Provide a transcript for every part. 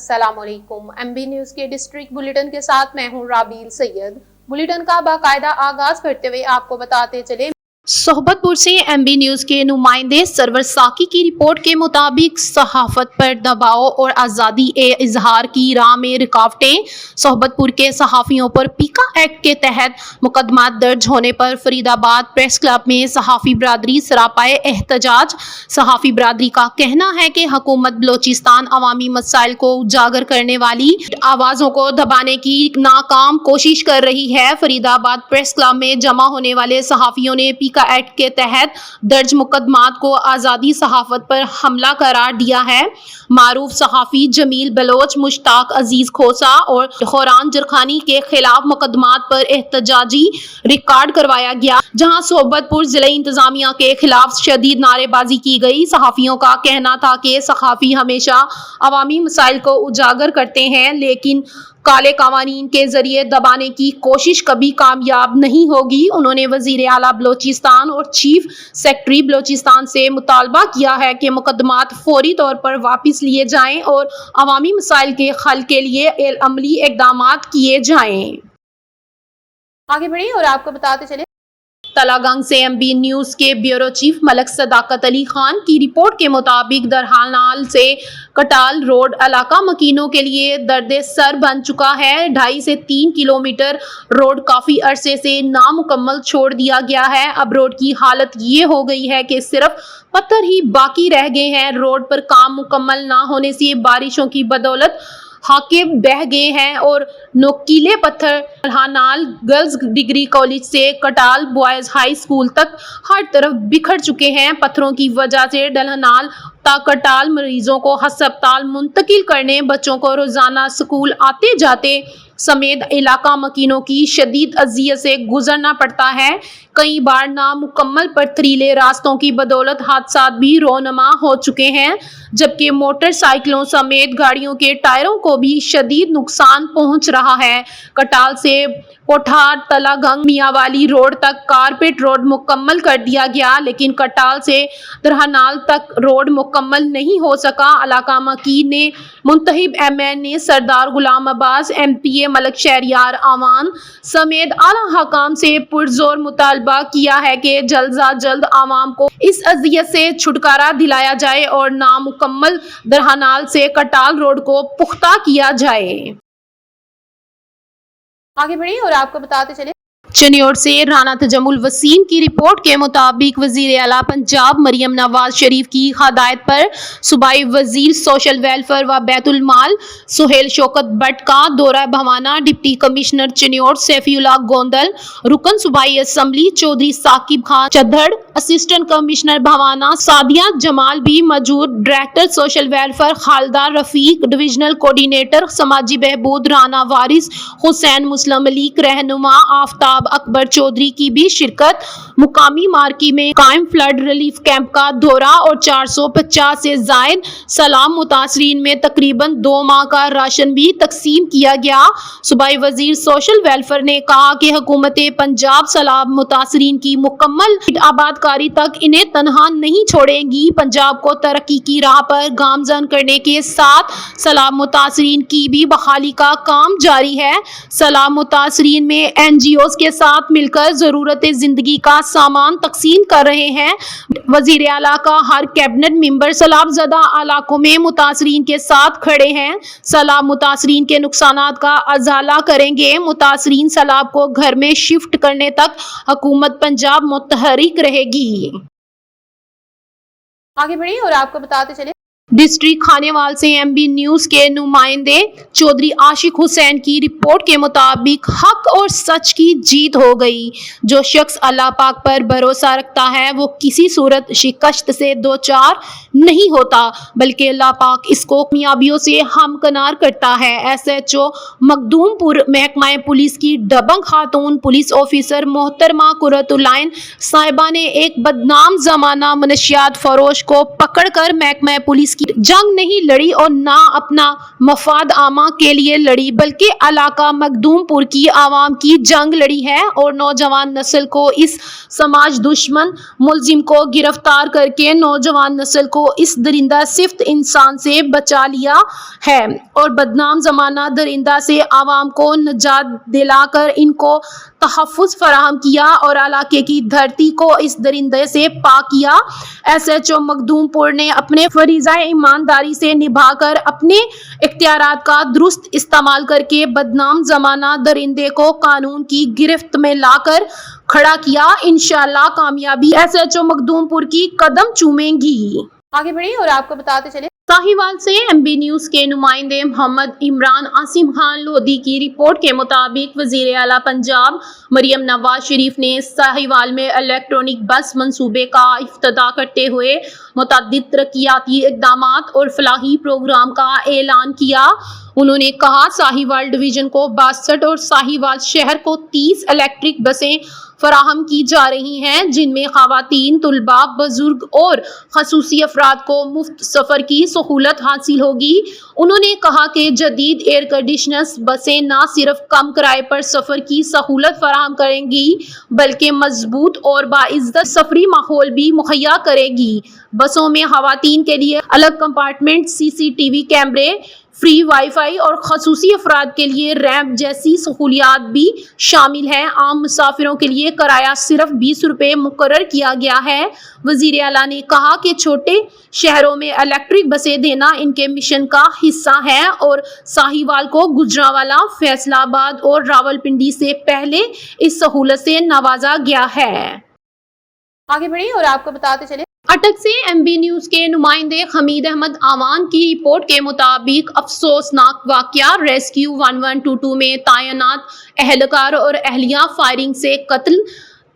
अस्सलाम वालेकुम। MB news के डिस्ट्रिक्ट बुलेटिन के साथ मैं हूं राबील सैयद। बुलेटिन का बाकायदा आगाज करते हुए आपको बताते चले, सोहबतपुर से MB न्यूज के नुमाइंदे सरवर साकी की रिपोर्ट के मुताबिक सहाफत पर दबाव और आज़ादी इजहार की राह में रुकावटें। सोहबतपुर के सहाफ़ियों पर पीका एक्ट के तहत मुकदमा दर्ज होने पर फरीदाबाद प्रेस क्लब में सहाफ़ी बरादरी सरापाए एहतजाज। सहाफ़ी बरादरी का कहना है कि हुकूमत बलोचिस्तान अवामी मसाइल को उजागर करने वाली आवाज़ों को दबाने की नाकाम कोशिश कर रही है। फरीदाबाद प्रेस क्लब में जमा होने वाले सहाफ़ियों ने का एक्ट के तहत दर्ज मुकदमात को आज़ादी सहाफत पर हमला करार दिया है। मारूफ सहाफ़ी जमील बलोच, मुश्ताक अजीज खोसा और खुरान जरखानी के खिलाफ मुकदमात पर एहतजाजी रिकॉर्ड करवाया गया, जहां सोहबतपुर जिले इंतजामिया के खिलाफ शदीद नारेबाजी की गई। सहाफ़ियों का कहना था कि सहाफ़ी हमेशा अवामी मसाइल को उजागर करते हैं, लेकिन काले कवानीन के जरिए दबाने की कोशिश कभी कामयाब नहीं होगी। उन्होंने वजीर आला बलोचिस्तान और चीफ सेक्रेटरी बलोचिस्तान से मुतालबा किया है कि मुकदमात फौरी तौर पर वापस लिए जाएं और अवामी मसाइल के हल के लिए अमली इक़दामात किए जाएं। आगे बढ़िए और आपको बताते चले, तलागंग से MB न्यूज के ब्यूरो चीफ मलक सदाकत अली खान की रिपोर्ट के मुताबिक दरहानाल से कटाल रोड इलाका मकीनों के लिए दर्दे सर बन चुका है। 2.5 से 3 किलोमीटर रोड काफी अरसे से नामुकम्मल छोड़ दिया गया है। अब रोड की हालत ये हो गई है कि सिर्फ पत्थर ही बाकी रह गए हैं। रोड पर काम मुकम्मल ना होने से बारिशों की बदौलत हाके बह गए हैं और नोकीले पत्थर तलहानाल गर्ल्स डिग्री कॉलेज से कटाल बॉयज हाई स्कूल तक हर तरफ बिखर चुके हैं। पत्थरों की वजह से डलहनाल कटाल मरीजों को अस्पताल मुंतकिल करने, बच्चों को रोजाना स्कूल आते जाते समेत इलाका मकीनों की शदीद अजियत से गुजरना पड़ता है। कई बार नामुकम्मल पथरीले रास्तों की बदौलत हादसात भी रोनमा हो चुके हैं, जबकि मोटरसाइकिलों समेत गाड़ियों के टायरों को भी शदीद नुकसान पहुंच रहा है। कटाल से कोठार तलागंग मियावाली रोड तक कारपेट रोड मुकम्मल कर दिया गया, लेकिन कटाल से दरहानाल तक रोड मुकम्मल नहीं हो सका। इलाका मकीन ने मुंतहिब MN सरदार गुलाम अब्बास, MPA मलक शहरियार आवान समेत आला हकाम से पुरजोर मुतालबा किया है कि जल्द से जल्द आवाम को इस अजियत से छुटकारा दिलाया जाए और नामुकम्मल दरहानाल से कटाल रोड को पुख्ता किया जाए। आगे बढ़िए और आपको बताते चले, चनियोर से राना तजमुल वसीम की रिपोर्ट के मुताबिक वजीर आला पंजाब मरियम नवाज शरीफ की हदायत पर सूबाई वजीर सोशल वेलफेयर व बैतुल माल सुहेल शौकत भट्ट का दौरा भवाना। डिप्टी कमिश्नर चनियोर सैफीउल्लाह गोंदल, रुकन सूबाई assembly Chaudhry Saqib Khan Chadhar, assistant commissioner Bhawana Sadia Jamal भी मौजूद। Director social welfare Khalida Rafiq, divisional coordinator समाजी बहबूद राना वारिस हुसैन, मुस्लिम लीग रहनुमा आफ्ताब अकबर चौधरी की भी शिरकत। मुकामी मार्की में कायम फ्लड रिलीफ कैंप का दौरा और 450 से जायद सलाम मुतासरीन में तकरीबन 2 माह का राशन भी तकसीम किया गया। सूबाई वजीर सोशल वेलफेयर ने कहा कि हुकूमत पंजाब सलाम मुतासरीन की मुकम्मल आबादकारी तक इन्हें तनहा नहीं छोड़ेगी। पंजाब को तरक्की की राह पर गामजन करने के साथ सलाम मुतासरीन की भी बहाली का काम जारी है। सलाम मुतासरीन में NGOs के साथ मिलकर जरूरत जिंदगी का सामान तकसीम कर रहे हैं। वजीर आला का हर कैबिनेट मेंबर सैलाबज़दा इलाकों में मुतासरीन के साथ खड़े हैं। सैलाब मुतासरीन के नुकसानात का अजाला करेंगे। मुतासरीन सैलाब को घर में शिफ्ट करने तक हुकूमत पंजाब मुतहरिक रहेगी। आगे बढ़िए और आपको बताते चले, डिस्ट्रिक्ट खानेवाल से MB न्यूज के नुमाइंदे चौधरी आशिक हुसैन की रिपोर्ट के मुताबिक हक और सच की जीत हो गई। जो शख्स अल्लाह पाक पर भरोसा रखता है वो किसी सूरत शिकस्त से दो चार नहीं होता, बल्कि अल्लाह पाक इसको कामयाबियों से हमकनार करता है। SHO मखदूमपुर महकमा पुलिस की दबंग खातून पुलिस ऑफिसर मोहतरमा कुर्रतुल-आइन साहिबा ने एक बदनाम जमाना मनशियात फरोश को पकड़कर महकमा पुलिस اس کی جنگ نہیں لڑی اور نہ اپنا مفاد عامہ کے لیے لڑی، بلکہ علاقہ مخدوم پور کی عوام کی جنگ لڑی ہے اور نوجوان نسل کو اس سماج دشمن ملزم کو گرفتار کر کے نوجوان نسل کو اس درندہ صفت انسان سے بچا لیا ہے اور بدنام زمانہ درندہ سے عوام کو نجات دلا کر ان کو تحفظ فراہم کیا اور علاقے کی دھرتی کو اس درندے سے پاک کیا۔ ایس ایچ او مخدوم پور نے اپنے فریضہ ایمانداری سے نبھا کر اپنے اختیارات کا درست استعمال کر کے بدنام زمانہ درندے کو قانون کی گرفت میں لا کر کھڑا کیا۔ انشاءاللہ کامیابی ایس ایچ او مخدوم پور کی قدم چومیں گی۔ آگے بڑھیں اور آپ کو بتاتے چلیں ساہیوال سے ایم بی نیوز کے نمائندے محمد عمران عاصم خان لودھی کی رپورٹ کے مطابق وزیر اعلیٰ پنجاب مریم نواز شریف نے ساہیوال میں الیکٹرانک بس منصوبے کا افتتاح کرتے ہوئے متعدد ترقیاتی اقدامات اور فلاحی پروگرام کا اعلان کیا۔ انہوں نے کہا ساہیوال ڈویژن کو 62 اور ساہیوال شہر کو 30 الیکٹرک بسیں فراہم کی جا رہی ہیں، جن میں خواتین، طلباء، بزرگ اور خصوصی افراد کو مفت سفر کی سہولت حاصل ہوگی۔ انہوں نے کہا کہ جدید ایئر کنڈیشنز بسیں نہ صرف کم کرائے پر سفر کی سہولت فراہم کریں گی بلکہ مضبوط اور باعزت سفری ماحول بھی مہیا کرے گی۔ بسوں میں خواتین کے لیے الگ کمپارٹمنٹ، سی سی ٹی وی کیمرے، فری وائی فائی اور خصوصی افراد کے لیے ریمپ جیسی سہولیات بھی شامل ہیں۔ عام مسافروں کے لیے کرایہ صرف 20 روپے مقرر کیا گیا ہے۔ وزیر اعلیٰ نے کہا کہ چھوٹے شہروں میں الیکٹرک بسیں دینا ان کے مشن کا حصہ ہے اور ساہیوال کو گوجرانوالہ، فیصل آباد اور راولپنڈی سے پہلے اس سہولت سے نوازا گیا ہے۔ آگے بڑھیں اور آپ کو بتاتے چلیں اٹک سے ایم بی نیوز کے نمائندے حمید احمد آوان کی رپورٹ کے مطابق افسوسناک واقعہ ریسکیو 1122 میں تعینات اہلکار اور اہلیہ فائرنگ سے قتل۔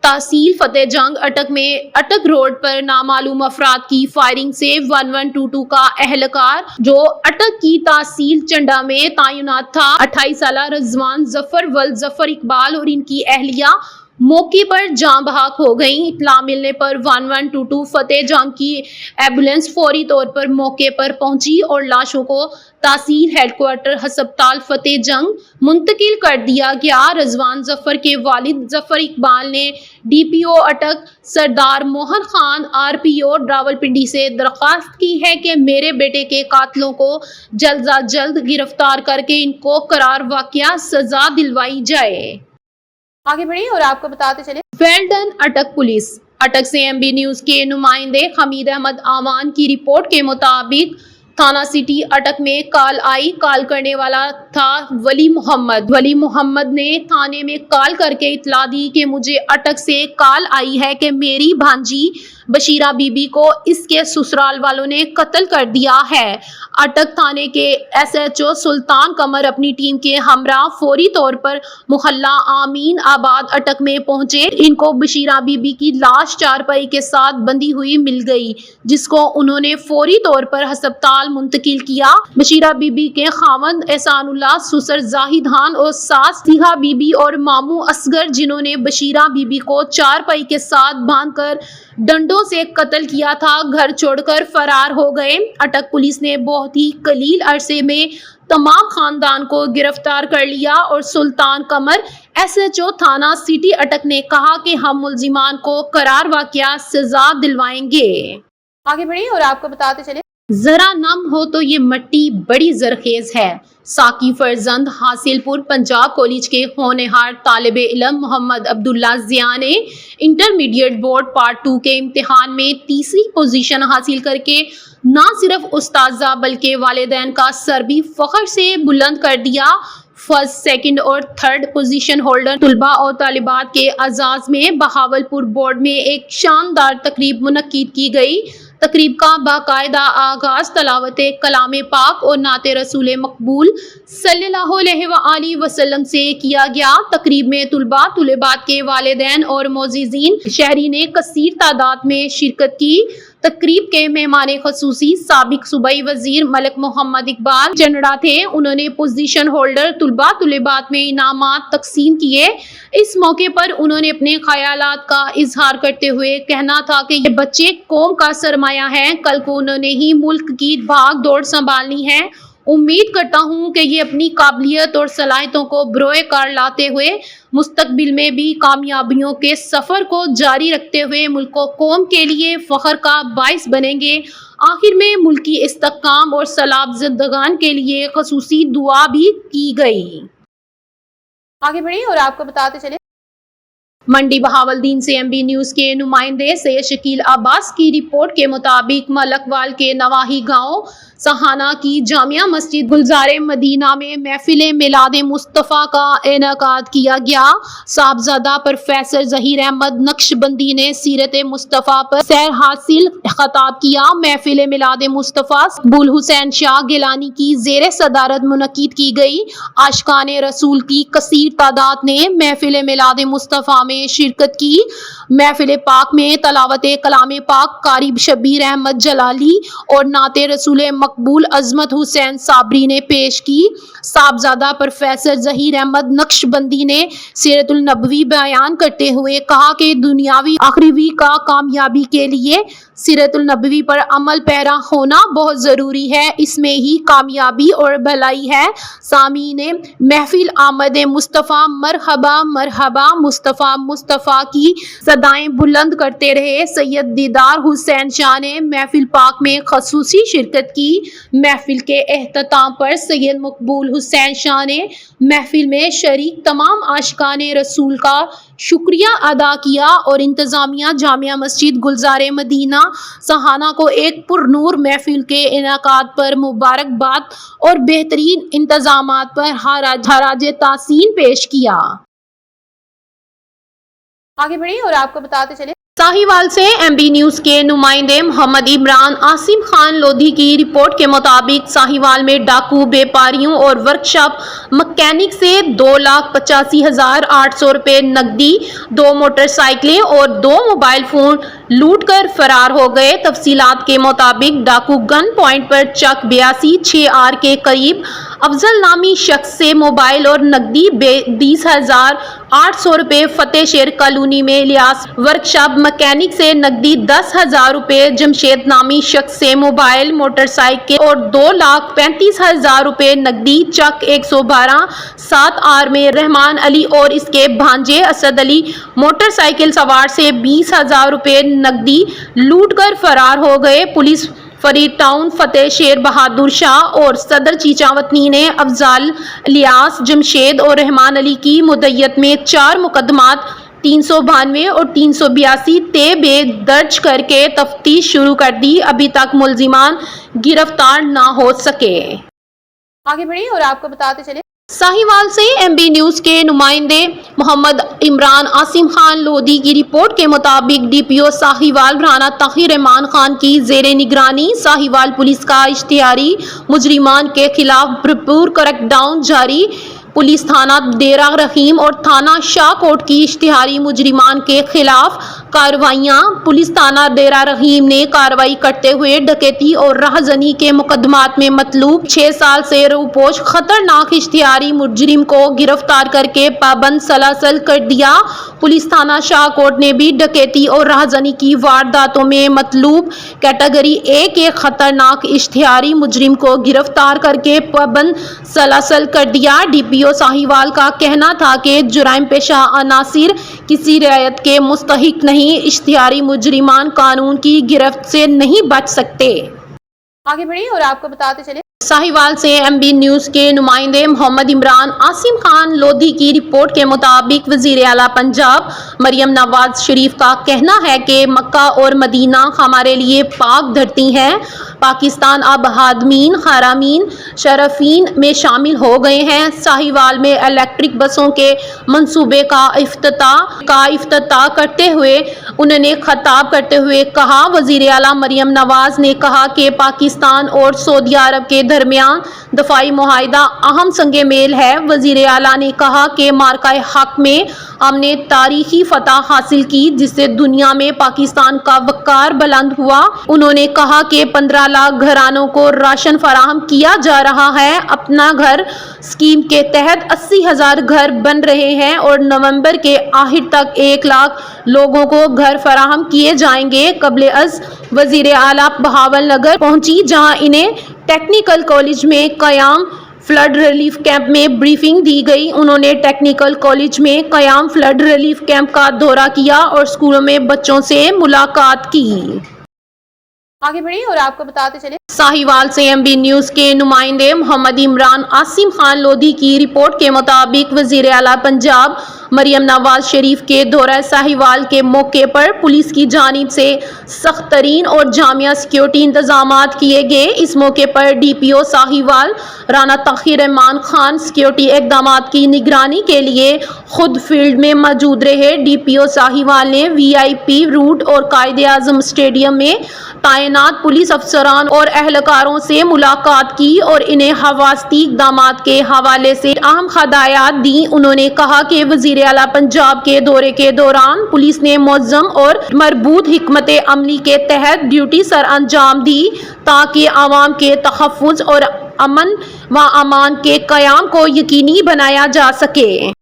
تحصیل فتح جنگ اٹک میں اٹک روڈ پر نامعلوم افراد کی فائرنگ سے 1122 کا اہلکار جو اٹک کی تحصیل چنڈا میں تعینات تھا 28 سالہ رضوان ظفر ولد ظفر اقبال اور ان کی اہلیہ موقع پر جاں بحق ہو گئیں۔ اطلاع ملنے پر 1122 فتح جنگ کی ایمبولینس فوری طور پر موقع پر پہنچی اور لاشوں کو تحصیل ہیڈ کوارٹر ہسپتال فتح جنگ منتقل کر دیا گیا۔ رضوان ظفر کے والد ظفر اقبال نے ڈی پی او اٹک سردار موہن خان، آر پی او راولپنڈی سے درخواست کی ہے کہ میرے بیٹے کے قاتلوں کو جلد از جلد گرفتار کر کے ان کو قرار واقعہ سزا دلوائی جائے۔ آگے بڑھیں اور آپ کو بتاتے چلیں ویل ڈن اٹک پولیس۔ اٹک سے ایم بی نیوز کے نمائندے حمید احمد آوان کی رپورٹ کے مطابق تھانہ سٹی اٹک میں کال آئی۔ کال کرنے والا تھا ولی محمد۔ ولی محمد نے تھانے میں کال کر کے اطلاع دی کہ مجھے اٹک سے کال آئی ہے کہ میری بھانجی بشیرہ بی بی کو اس کے سسرال والوں نے قتل کر دیا ہے۔ اٹک تھانے کے ایس ایچ او سلطان قمر اپنی ٹیم کے ہمراہ فوری طور پر محلہ آمین آباد اٹک میں پہنچے۔ ان کو بشیرہ بی بی کی لاش چارپائی کے ساتھ بندھی ہوئی مل گئی، جس کو انہوں نے فوری طور پر ہسپتال منتقل کیا۔ بشیرہ بی بی کے خاوند احسان اللہ، سسر زاہد خان اور ساس سیحہ بی بی اور ماموں اصغر، جنہوں نے بشیرہ بی بی کو چارپائی کے ساتھ باندھ کر ڈنڈوں سے قتل کیا تھا، گھر چھوڑ کر فرار ہو گئے۔ اٹک پولیس نے بہت ہی قلیل عرصے میں تمام خاندان کو گرفتار کر لیا اور سلطان قمر ایس ایچ او تھانہ سٹی اٹک نے کہا کہ ہم ملزمان کو قرار واقعہ سزا دلوائیں گے۔ آگے بڑھیں اور آپ کو بتاتے چلیں ذرا نم ہو تو یہ مٹی بڑی زرخیز ہے۔ ساقی فرزند حاصل پور پنجاب کالج کے ہونہار طالب علم محمد عبداللہ ضیاء نے انٹرمیڈیٹ بورڈ پارٹ 2 کے امتحان میں تیسری پوزیشن حاصل کر کے نہ صرف اساتذہ بلکہ والدین کا سر بھی فخر سے بلند کر دیا۔ فرسٹ، سیکنڈ اور تھرڈ پوزیشن ہولڈر طلباء اور طالبات کے اعزاز میں بہاولپور بورڈ میں ایک شاندار تقریب منعقد کی گئی۔ تقریب کا باقاعدہ آغاز تلاوت کلام پاک اور نعت رسول مقبول صلی اللہ علیہ وآلہ وسلم سے کیا گیا۔ تقریب میں طلباء، طالبات کے والدین اور معززین شہری نے کثیر تعداد میں شرکت کی۔ تقریب کے مہمان خصوصی سابق صوبائی وزیر ملک محمد اقبال جنڈا تھے۔ انہوں نے پوزیشن ہولڈر طلباء طالبات میں انعامات تقسیم کیے۔ اس موقع پر انہوں نے اپنے خیالات کا اظہار کرتے ہوئے کہنا تھا کہ یہ بچے قوم کا سرمایہ ہیں، کل کو انہوں نے ہی ملک کی بھاگ دوڑ سنبھالنی ہے۔ امید کرتا ہوں کہ یہ اپنی قابلیت اور صلاحیتوں کو بروئے کار لاتے ہوئے مستقبل میں بھی کامیابیوں کے سفر کو جاری رکھتے ہوئے ملک و قوم کے لیے فخر کا باعث بنیں گے۔ آخر میں ملکی استحکام اور صلاح زندگان کے لیے خصوصی دعا بھی کی گئی۔ آگے بڑھیں اور آپ کو بتاتے چلیں منڈی بہاولدین سے MB نیوز کے نمائندے سید شکیل عباس کی رپورٹ کے مطابق ملکوال کے نواحی گاؤں سہانہ کی جامعہ مسجد گلزار مدینہ میں محفل میلاد مصطفیٰ کا انعقاد کیا گیا۔ صاحبزادہ پروفیسر ظہیر احمد نقشبندی نے سیرت مصطفیٰ پر سیر حاصل خطاب کیا۔ محفل میلاد مصطفیٰ ابو الحسین شاہ گیلانی کی زیر صدارت منعقد کی گئی۔ عاشقان رسول کی کثیر تعداد نے محفل میلاد مصطفیٰ میں شرکت کی۔ محفل پاک میں تلاوت کلام پاک قاری شبیر احمد جلالی اور نعت رسول مقبول عظمت حسین صابری نے پیش کی۔ صاحبزادہ پروفیسر ظہیر احمد نقشبندی نے سیرت النبوی بیان کرتے ہوئے کہا کہ دنیاوی آخروی کا کامیابی کے لیے سیرت النبوی پر عمل پیرا ہونا بہت ضروری ہے، اس میں ہی کامیابی اور بھلائی ہے۔ سامعین محفل آمد مصطفیٰ مرحبا مرحبا مصطفیٰ مصطفیٰ کی صدائیں بلند کرتے رہے۔ سید دیدار حسین شاہ نے محفل پاک میں خصوصی شرکت کی۔ محفل کے اختتام پر سید مقبول حسین شاہ نے محفل میں شریک تمام عاشقان رسول کا شکریہ ادا کیا اور انتظامیہ جامعہ مسجد گلزار مدینہ سہانہ کو ایک پرنور محفل کے انعقاد پر مبارکباد اور بہترین انتظامات پر خراج تحسین پیش کیا۔ آگے بڑھیں اور آپ کو بتاتے چلیں ساہیوال سے MB نیوز کے نمائندے محمد عمران عاصم خان لودھی کی رپورٹ کے مطابق ساہیوال میں ڈاکو بیپاریوں اور ورکشاپ مکینک سے 2,85,800 روپے نقدی، 2 موٹر سائیکلیں اور 2 موبائل فون لوٹ کر فرار ہو گئے۔ تفصیلات کے مطابق ڈاکو گن پوائنٹ پر چک 82/6R کے قریب افضل نامی شخص سے موبائل اور نقدی 20,800 روپے، فتح شیر کالونی میں الیاس ورکشاپ مکینک سے نقدی 10,000 روپے، جمشید نامی شخص سے موبائل، موٹر سائیکل اور 2,35,000 روپے نقدی، چک 112/7R میں رحمان علی اور اس کے بھانجے اسد علی موٹر سائیکل سوار سے 20,000 روپے نقدی لوٹ کر فرار ہو گئے۔ پولیس فرید ٹاؤن فتح شیر بہادر شاہ اور صدر چیچاوطنی نے افضال، الیاس، جمشید اور رحمان علی کی مدیت میں 4 مقدمات 392 اور 382 تے درج کر کے تفتیش شروع کر دی۔ ابھی تک ملزمان گرفتار نہ ہو سکے۔ آگے بڑھیں اور آپ کو بتاتے چلیں ساہیوال سے MB نیوز کے نمائندے محمد عمران عاصم خان لودھی کی رپورٹ کے مطابق DPO ساہیوال رانا طاہر رحمان خان کی زیر نگرانی ساہیوال پولیس کا اشتہاری مجرمان کے خلاف بھرپور کریک ڈاؤن جاری۔ پولیس تھانہ ڈیرہ رحیم اور تھانہ شاہ کوٹ کی اشتہاری مجرمان کے خلاف کارروائیاں۔ پولیس تھانہ ڈیرہ رحیم نے کارروائی کرتے ہوئے ڈکیتی اور راہزنی کے مقدمات میں مطلوب 6 سال سے روپوش خطرناک اشتہاری مجرم کو گرفتار کر کے پابند سلاسل کر دیا۔ پولیس تھانہ شاہ کوٹ نے بھی ڈکیتی اور راہزنی کی وارداتوں میں مطلوب کیٹیگری A کے خطرناک اشتہاری مجرم کو گرفتار کر کے پابند سلاسل کر دیا۔ DPO ساہیوال کا کہنا تھا کہ جرائم پیشہ عناصر کسی رعایت کے مستحق نہیں، اشتہاری مجرمان قانون کی گرفت سے نہیں بچ سکتے۔ آگے بڑھیں اور آپ کو بتاتے چلیں ساہیوال سے MB نیوز کے نمائندے محمد عمران عاصم خان لودھی کی رپورٹ کے مطابق وزیر اعلیٰ پنجاب مریم نواز شریف کا کہنا ہے کہ مکہ اور مدینہ ہمارے لیے پاک دھرتی ہے۔ पाकिस्तान अब हादमीन, हारामीन, शरफीन में शामिल हो गए हैं। साहिवाल में इलेक्ट्रिक बसों के मंसूबे का इफ्तिताह करते हुए उन्होंने खिताब करते हुए कहा, वज़ीर आला मरियम नवाज ने कहा कि पाकिस्तान और सऊदी अरब के दरमियान दफाई मुआहिदा अहम संगे मेल है। वज़ीर आला ने कहा कि मार्का हक में हमने तारीखी फतह हासिल की, जिससे दुनिया में पाकिस्तान का वक़ार बुलंद हुआ। उन्होंने कहा कि 15 लाख घरानों को राशन फराहम किया जा रहा है। अपना घर स्कीम के तहत 80,000 घर बन रहे हैं और नवंबर के आखिर तक 1 लाख लोगों को घर फराहम किए जाएंगे। कबल-अज़ वज़ीर आला बहावलनगर पहुंची, जहां इन्हें टेक्निकल कॉलेज में क़याम फ्लड रिलीफ कैंप में ब्रीफिंग दी गई। उन्होंने टेक्निकल कॉलेज में क़याम फ्लड रिलीफ कैंप का दौरा किया और स्कूलों में बच्चों से मुलाकात की। आगे बढ़िए और आपको बताते चले साहिवाल से एमबी न्यूज़ के नुमाइंदे मोहम्मद इमरान आसिम खान लोधी की रिपोर्ट के मुताबिक वज़ीर आला पंजाब मरियम नवाज शरीफ के दौरा साहिवाल के मौके पर पुलिस की जानिब से सख्त तरीन और जामिया सिक्योरिटी इंतजामात किए गए। इस मौके पर डीपीओ साहिवाल राना तकीर रहमान खान सिक्योरिटी इक़दामात की निगरानी के लिए खुद फील्ड में मौजूद रहे। डीपीओ साहिवाल ने वीआईपी रूट और कायदे आज़म स्टेडियम में तैनात पुलिस अफसरान और एहलकारों से मुलाकात की और इन्हें हफाजती इक़दामात के हवाले से अहम हदायत दी। उन्होंने कहा कि वज़ीर आला पंजाब के दौरे के दौरान पुलिस ने मुअज़्ज़म और मरबूत हिकमत अमली के तहत ड्यूटी सर अंजाम दी, ताकि आवाम के तहफ़्फ़ुज़ और अमन व अमान के क़याम को यकीनी बनाया जा सके।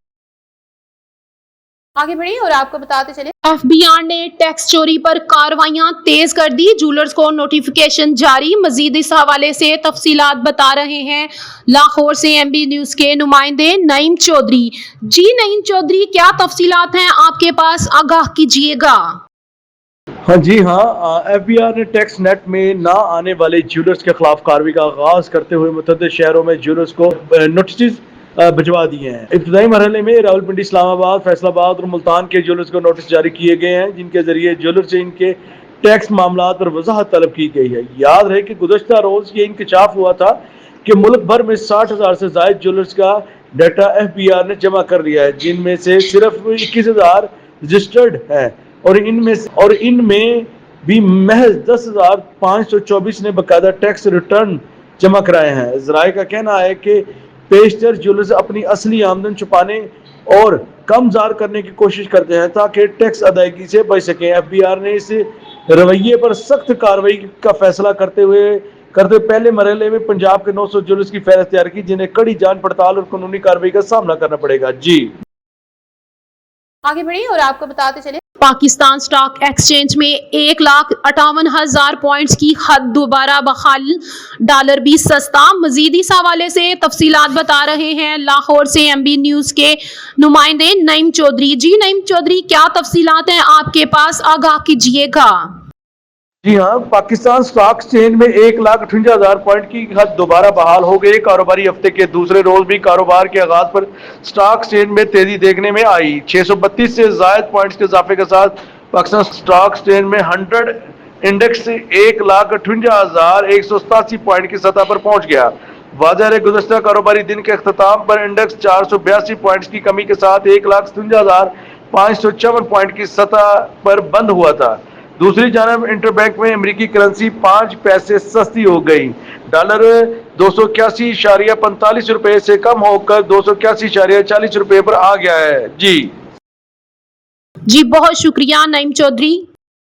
आगे बढ़िए और आपको बताते चले एफबीआर ने टैक्स चोरी पर कार्रवाइयां तेज कर दी, ज्वेलर्स को नोटिफिकेशन जारी। मजीद इस हवाले से तफसीलात बता रहे हैं लाहौर से एमबी न्यूज़ के नुमाइंदे नईम चौधरी। जी नईम चौधरी, क्या तफसीलात हैं आपके पास, आगाह कीजिएगा। हाँ जी हाँ, एफबीआर ने टैक्स नेट में ना आने वाले ज्वेलर्स के खिलाफ कार्रवाई का आगाज करते हुए मुतअद्दिद शहरों में ज्वेलर्स को नोटिस भिजवा दिए हैं। इब्तदाई मरहले में रावलपिंडी, इस्लामाबाद, फैसलाबाद और मुल्तान के ज्वेलर्स को नोटिस जारी किए गए हैं, जिनके जरिए ज्वेलर से इनके टैक्स मामला पर वजाहत तलब की गई है। याद रहे कि गुज़श्ता रोज़ ये इंकशाफ हुआ था कि मुल्क भर में 60,000 से ज़ायद ज्वेलर्स का डाटा एफबीआर ने जमा कर लिया है, जिनमें से सिर्फ 21,000 रजिस्टर्ड है और इनमें भी महज 10,524 ने बाकायदा टैक्स रिटर्न जमा कराए हैं। ज़राए का कहना है कि पेशतर ज्वेलर्स अपनी असली आमदन छुपाने और कम ज़ार करने की कोशिश करते हैं ताकि टैक्स अदायगी से बच सकें। एफबीआर ने इस रवैये पर सख्त कार्रवाई का फैसला करते पहले मरहले में पंजाब के 900 ज्वेलर्स की फहरिस्त तैयार की, जिन्हें कड़ी जांच पड़ताल और कानूनी कार्रवाई का सामना करना पड़ेगा। जी आगे बढ़िए और आपको बताते चले पाकिस्तान स्टॉक एक्सचेंज में 1,58,000 पॉइंट्स की हद दोबारा बहाल, डॉलर भी सस्ता। मजीद इस हवाले से तफसीलात बता रहे हैं लाहौर से एमबी न्यूज़ के नुमाइंदे नईम चौधरी। जी नईम चौधरी, क्या तफसीलात हैं आपके पास, आगाह कीजिएगा। जी हाँ, पाकिस्तान स्टॉक एक्सचेंज में 1,58,000 पॉइंट की हद दोबारा बहाल हो गई। कारोबारी हफ्ते के दूसरे रोज भी कारोबार के आगाज पर स्टॉक एक्सचेंज में तेजी देखने में आई। 632 से ज्यादा पॉइंट्स के इजाफे के साथ पाकिस्तान स्टॉक एक्सचेंज में 100 इंडेक्स 1,58,187 पॉइंट की सतह पर पहुंच गया। वाज़ेह है, गुज़श्ता कारोबारी दिन के अख्ताम पर इंडेक्स 482 पॉइंट्स की कमी के साथ 1,57,554 पॉइंट की सतह पर बंद हुआ था। दूसरी जानब इंटरबैंक में अमेरिकी करेंसी 5 पैसे सस्ती हो गई। डॉलर 281.45 रुपए से कम होकर 281.40 रुपए पर आ गया है। जी बहुत शुक्रिया नईम चौधरी।